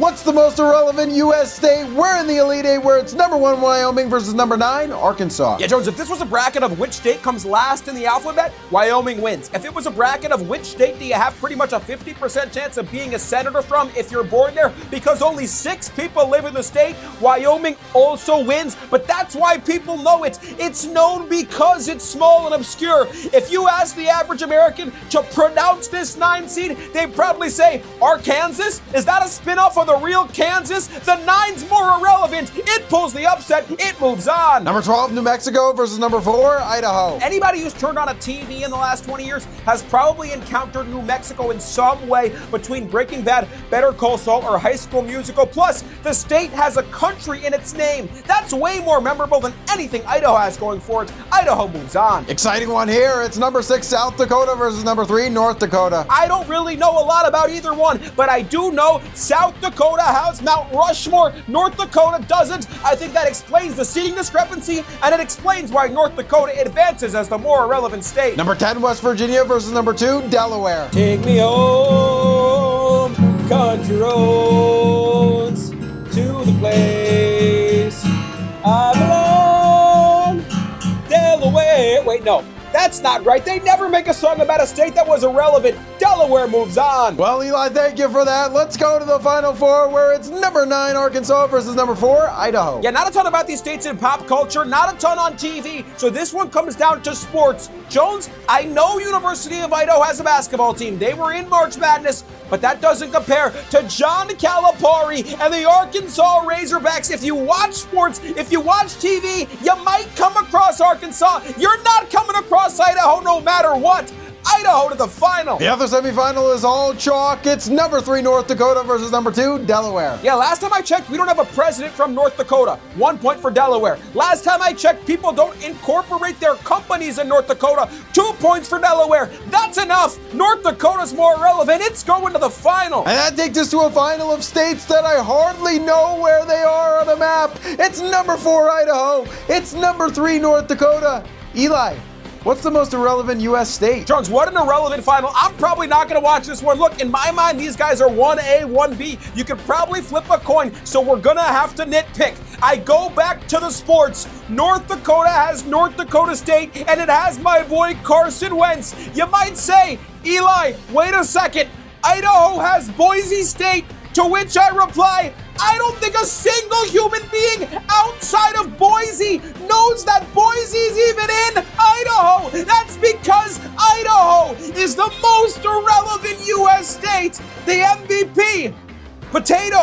What's the most irrelevant U.S. state? We're in the Elite Eight where it's number 1 Wyoming versus number 9 Arkansas. Yeah, Jones, if this was a bracket of which state comes last in the alphabet, Wyoming wins. If it was a bracket of which state do you have pretty much a 50% chance of being a senator from if you're born there, because only 6 people live in the state, Wyoming also wins. But that's why people know it. It's known because it's small and obscure. If you ask the average American to pronounce this 9 seed, they'd probably say, Arkansas? Is that a spin-off of the real Kansas? The 9's more irrelevant. It pulls the upset. It moves on. Number 12, New Mexico versus number 4, Idaho. Anybody who's turned on a TV in the last 20 years has probably encountered New Mexico in some way between Breaking Bad, Better Call Saul, or High School Musical. Plus, the state has a country in its name. That's way more memorable than anything Idaho has going for it. Idaho moves on. Exciting one here. It's number 6, South Dakota versus number 3, North Dakota. I don't really know a lot about either one, but I do know South Dakota has Mount Rushmore. North Dakota doesn't. I think that explains the seating discrepancy, and it explains why North Dakota advances as the more irrelevant state. Number 10, West Virginia versus number 2, Delaware. Take me home, country roads, to the place I belong, Delaware. Wait, no. That's not right. They never make a song about a state that was irrelevant. Delaware moves on. Well, Eli, thank you for that. Let's go to the Final Four where it's number 9, Arkansas versus number 4, Idaho. Yeah, not a ton about these states in pop culture, not a ton on TV. So this one comes down to sports. Jones, I know University of Idaho has a basketball team. They were in March Madness, but that doesn't compare to John Calipari and the Arkansas Razorbacks. If you watch sports, if you watch TV, you might come across Arkansas. You're not coming across Idaho no matter what. Idaho to the final. The other semifinal is all chalk. It's number 3, North Dakota versus number 2, Delaware. Yeah, last time I checked, we don't have a president from North Dakota. 1 point for Delaware. Last time I checked, people don't incorporate their companies in North Dakota. 2 points for Delaware. That's enough. North Dakota's more relevant. It's going to the final. And that takes us to a final of states that I hardly know where they are on the map. It's number 4, Idaho. It's number 3, North Dakota. Eli, what's the most irrelevant U.S. state? Jones, what an irrelevant final. I'm probably not going to watch this one. Look, in my mind, these guys are 1A, 1B. You could probably flip a coin, so we're going to have to nitpick. I go back to the sports. North Dakota has North Dakota State, and it has my boy Carson Wentz. You might say, Eli, wait a second. Idaho has Boise State, to which I reply, I don't think a single human being outside of Boise knows that Boise's even in Idaho. That's because Idaho is the most irrelevant U.S. state. The MVP, potato.